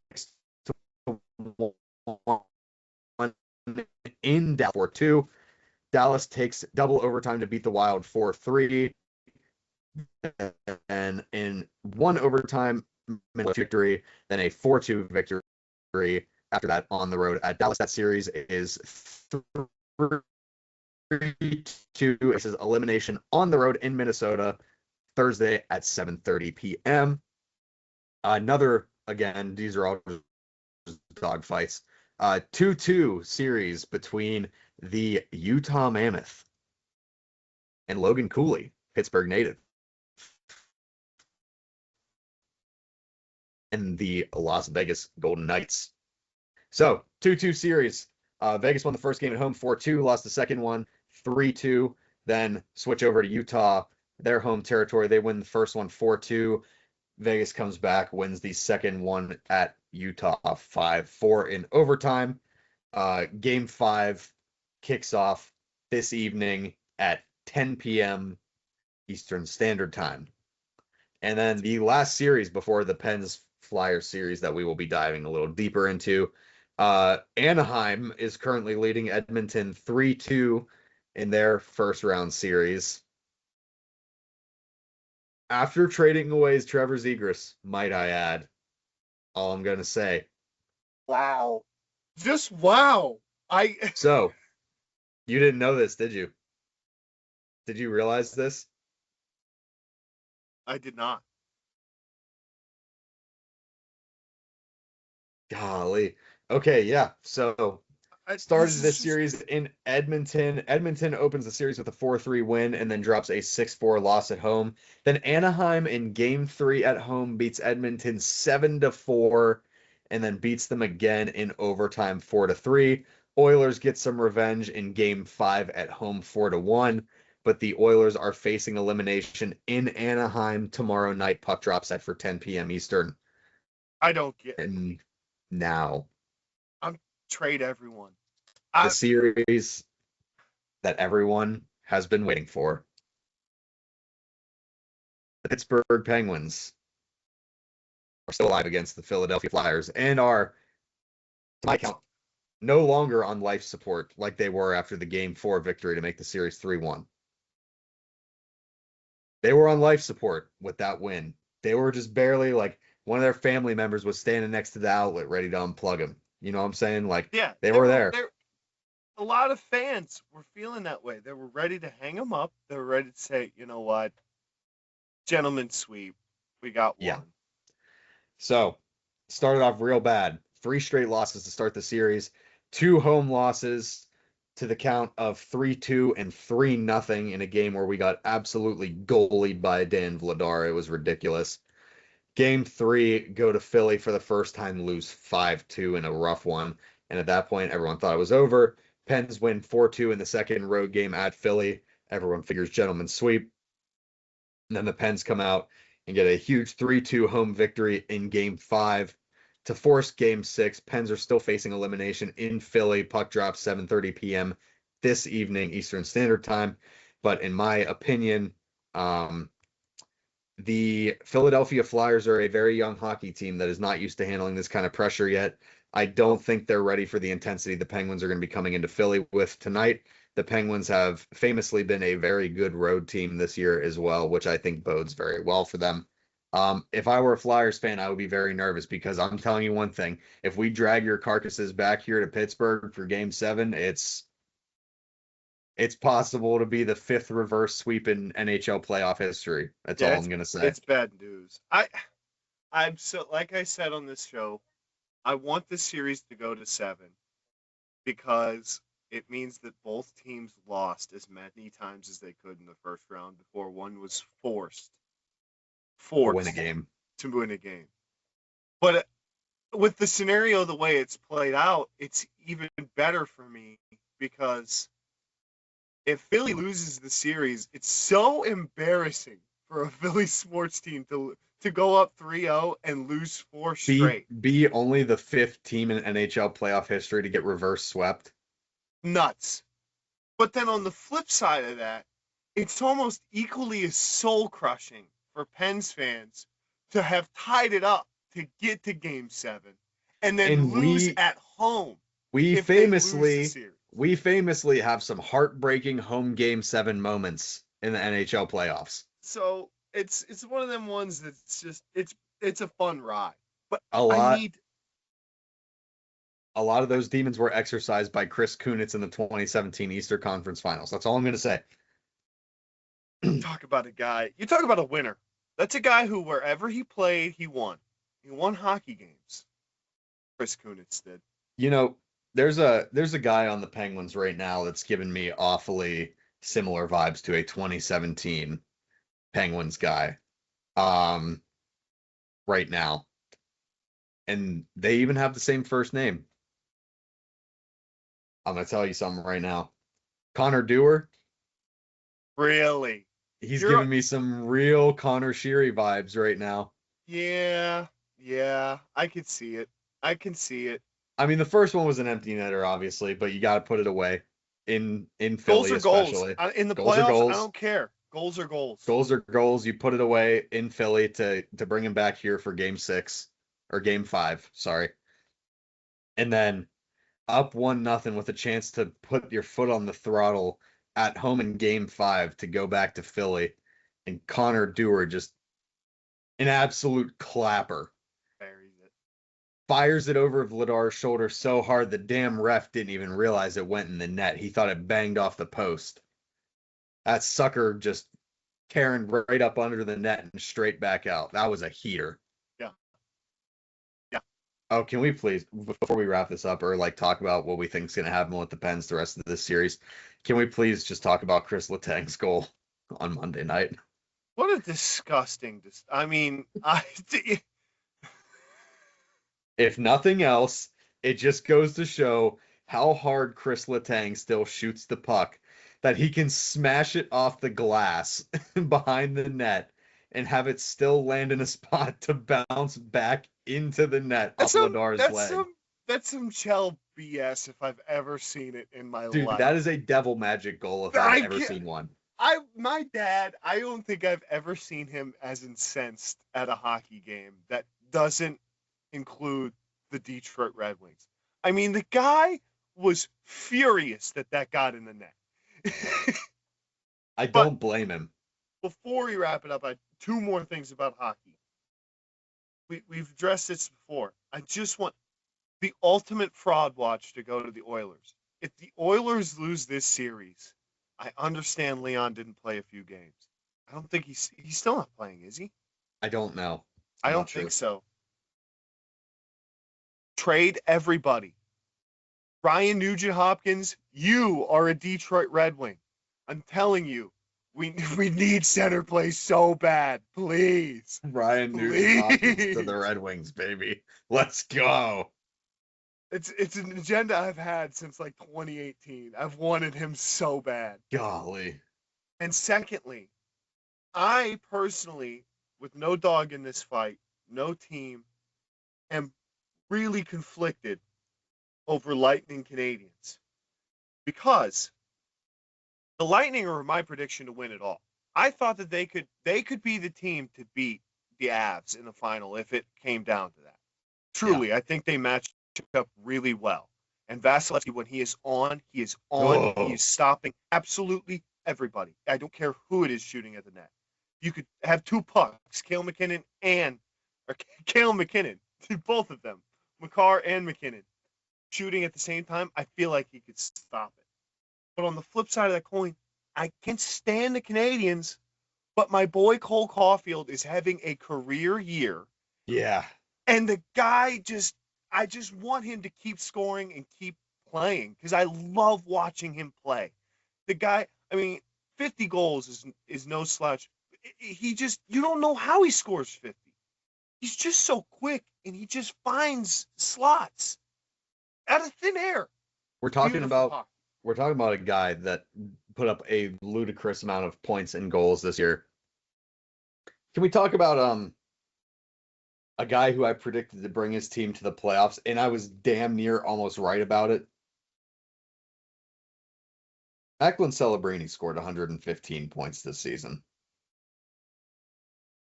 in Dallas 4-2. Dallas takes double overtime to beat the Wild 4-3. And in one overtime victory, then a 4-2 victory after that on the road at Dallas. That series is 3-2. This is elimination on the road in Minnesota Thursday at 7:30 p.m. Another, again, these are all dog fights. 2-2 series between the Utah Mammoth and Logan Cooley, Pittsburgh native, and the Las Vegas Golden Knights. So 2-2 series. Vegas won the first game at home 4-2, lost the second one 3-2, then switch over to Utah, their home territory. They win the first one 4-2. Vegas comes back, wins the second one at Utah 5-4 in overtime. Game 5 kicks off this evening at 10 p.m. Eastern Standard Time. And then the last series before the Pens Flyers series that we will be diving a little deeper into. Anaheim is currently leading Edmonton 3-2 in their first round series. After trading away Trevor Zegras, might I add. All I'm going to say. Wow. Just wow. So, you didn't know this, did you? Did you realize this? I did not. Golly. Okay, yeah. So, started this series in Edmonton. Edmonton opens the series with a 4-3 win and then drops a 6-4 loss at home. Then Anaheim in game 3 at home beats Edmonton 7-4 and then beats them again in overtime 4-3. Oilers get some revenge in game 5 at home 4-1, but the Oilers are facing elimination in Anaheim tomorrow night. Puck drop set for 10 p.m. Eastern. I don't get it. And now Trade everyone. The series that everyone has been waiting for. The Pittsburgh Penguins are still alive against the Philadelphia Flyers and are, to my count, no longer on life support like they were after the Game 4 victory to make the series 3-1. They were on life support with that win. They were just barely like one of their family members was standing next to the outlet ready to unplug them. You know what I'm saying? Like, Yeah, they were there. A lot of fans were feeling that way. They were ready to hang them up. They were ready to say, you know what? Gentlemen sweep. We got one. Yeah. So, started off real bad. 3 straight losses to start the series. 2 home losses to the count of 3-2 and 3-0 in a game where we got absolutely goalied by Dan Vladar. It was ridiculous. Game 3, go to Philly for the first time, lose 5-2 in a rough one. And at that point, everyone thought it was over. Pens win 4-2 in the second road game at Philly. Everyone figures gentlemen sweep. And then the Pens come out and get a huge 3-2 home victory in game 5 to force game 6. Pens are still facing elimination in Philly. Puck drops 7:30 p.m. this evening, Eastern Standard Time. But in my opinion, the Philadelphia Flyers are a very young hockey team that is not used to handling this kind of pressure yet. I don't think they're ready for the intensity the Penguins are going to be coming into Philly with tonight. The Penguins have famously been a very good road team this year as well, which I think bodes very well for them. If I were a Flyers fan, I would be very nervous because I'm telling you one thing. If we drag your carcasses back here to Pittsburgh for game 7, it's possible to be the 5th reverse sweep in NHL playoff history. That's all I'm going to say. It's bad news. I'm so, like I said on this show, I want this series to go to 7 because it means that both teams lost as many times as they could in the first round before one was forced to win a game. But with the scenario the way it's played out, it's even better for me because if Philly loses the series, it's so embarrassing for a Philly sports team to go up 3-0 and lose 4 straight. Be only the 5th team in NHL playoff history to get reverse swept. Nuts. But then on the flip side of that, it's almost equally as soul-crushing for Pens fans to have tied it up to get to Game 7 and then lose at home. We famously have some heartbreaking home Game 7 moments in the NHL playoffs. So it's one of them ones that's just it's a fun ride. But a lot of those demons were exercised by Chris Kunitz in the 2017 Eastern Conference Finals. That's all I'm going to say. Talk about a guy. You talk about a winner. That's a guy who, wherever he played, he won. He won hockey games. Chris Kunitz did. You know, there's a guy on the Penguins right now that's giving me awfully similar vibes to a 2017 Penguins guy. Right now. And they even have the same first name. I'm going to tell you something right now. Connor Dewar. Really? He's giving me some real Connor Sheary vibes right now. Yeah. I can see it. I mean, the first one was an empty netter, obviously, but you got to put it away in Goals Philly, are goals. especially. In the Goals are playoffs, I goals. don't care. Goals are goals. Goals are goals. You put it away in Philly to bring him back here for Game 6 or Game 5. Sorry, and then up 1-0 with a chance to put your foot on the throttle at home in Game 5 to go back to Philly, and Connor Dewar just an absolute clapper. Buries it. Fires it over Vladar's shoulder so hard the damn ref didn't even realize it went in the net. He thought it banged off the post. That sucker just carrying right up under the net and straight back out. That was a heater. Yeah. Yeah. Oh, can we please, before we wrap this up or like talk about what we think is going to happen with the Pens the rest of this series, can we please just talk about Chris Letang's goal on Monday night? What a disgusting. I mean, If nothing else, it just goes to show how hard Chris Letang still shoots the puck, that he can smash it off the glass behind the net and have it still land in a spot to bounce back into the net off Vladar's leg. That's some Chell BS if I've ever seen it in my Dude, life. that is a devil magic goal if I've ever seen one. My dad, I don't think I've ever seen him as incensed at a hockey game that doesn't include the Detroit Red Wings. I mean, the guy was furious that got in the net. I don't blame him. Before we wrap it up, I have two more things about hockey. We've addressed this before. I just want the ultimate fraud watch to go to the Oilers. If the Oilers lose this series, I understand Leon didn't play a few games. I don't think he's still not playing, is he? I don't know. I don't think so. Trade everybody. Ryan Nugent-Hopkins, you are a Detroit Red Wing. I'm telling you, we need center play so bad. Please. Ryan Nugent-Hopkins to the Red Wings, baby. Let's go. It's an agenda I've had since like 2018. I've wanted him so bad. Golly. And secondly, I personally, with no dog in this fight, no team, am really conflicted over Lightning Canadians. Because the Lightning are my prediction to win it all. I thought that they could be the team to beat the Avs in the final if it came down to that. Truly, I think they matched up really well. And Vasilevsky, when he is on, he is on. He is stopping absolutely everybody. I don't care who it is shooting at the net. You could have two pucks, Cale McKinnon, both of them, Makar and McKinnon, shooting at the same time. I feel like he could stop it. But on the flip side of that coin, I can't stand the Canadians, but my boy Cole Caulfield is having a career year. Yeah. And the guy I just want him to keep scoring and keep playing because I love watching him play. The guy, I mean, 50 goals is no slouch. You don't know how he scores 50. He's just so quick and he just finds slots out of thin air. We're talking about a guy that put up a ludicrous amount of points and goals this year. Can we talk about a guy who I predicted to bring his team to the playoffs, and I was damn near almost right about it? Eklund Celebrini scored 115 points this season.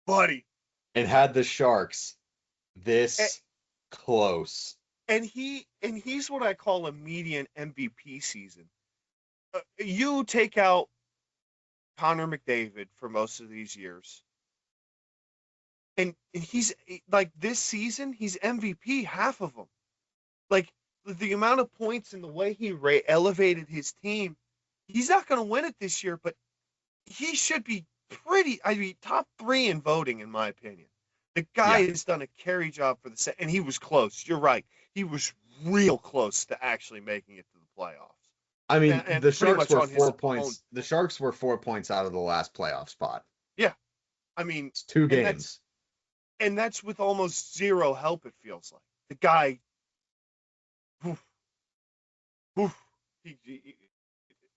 Buddy. And had the Sharks this close. And he's what I call a median MVP season. You take out Connor McDavid for most of these years. And he's like this season, he's MVP half of them. Like the amount of points and the way he elevated his team, he's not going to win it this year, but he should be top 3 in voting, in my opinion. The guy has done a carry job for the set, and he was close. You're right. He was real close to actually making it to the playoffs. I mean, and the Sharks were 4 points. Own. The Sharks were 4 points out of the last playoff spot. Yeah. I mean, it's 2 games. And that's with almost zero help, it feels like. The guy, he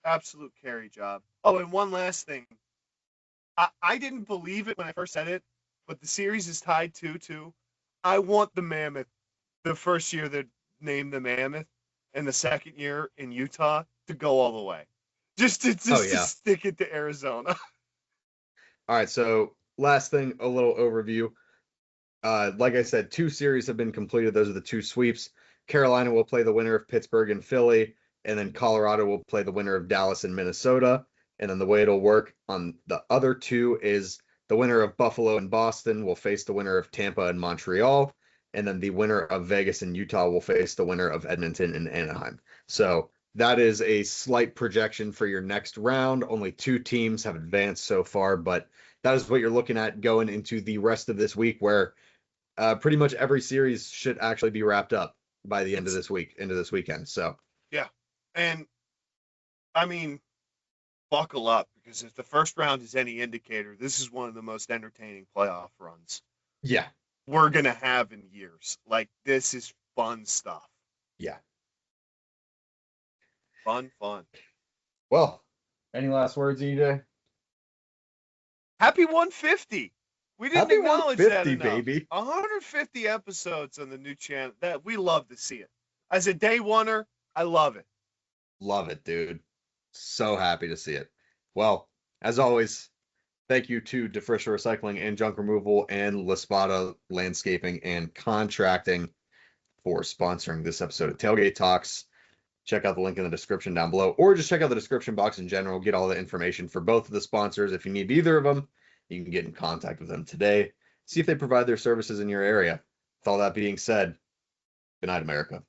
absolute carry job. Oh, and one last thing. I didn't believe it when I first said it, but the series is tied 2-2. I want the Mammoth the first year that name the Mammoth, and the second year in Utah to go all the way. Just to stick it to Arizona. All right, so last thing, a little overview. Like I said, 2 series have been completed. Those are the 2 sweeps. Carolina will play the winner of Pittsburgh and Philly, and then Colorado will play the winner of Dallas and Minnesota. And then the way it'll work on the other 2 is the winner of Buffalo and Boston will face the winner of Tampa and Montreal, and then the winner of Vegas and Utah will face the winner of Edmonton and Anaheim. So that is a slight projection for your next round. Only 2 teams have advanced so far, but that is what you're looking at going into the rest of this week, where pretty much every series should actually be wrapped up by the end of this week, into this weekend. So yeah, and I mean, buckle up, because if the first round is any indicator, this is one of the most entertaining playoff runs yeah, we're gonna have in years. Like, this is fun stuff. yeah. Fun. Well, any last words, EJ? Happy 150. We didn't Happy acknowledge 150, that enough. baby. 150 episodes on the new channel. That we love to see it. As a day oneer, I love it. Love it, dude. So happy to see it. Well, as always, thank you to DeFrischer Recycling and Junk Removal and La Spada Landscaping and Contracting for sponsoring this episode of Tailgate Talks. Check out the link in the description down below, or just check out the description box in general. Get all the information for both of the sponsors. If you need either of them, you can get in contact with them today. See if they provide their services in your area. With all that being said, good night, America.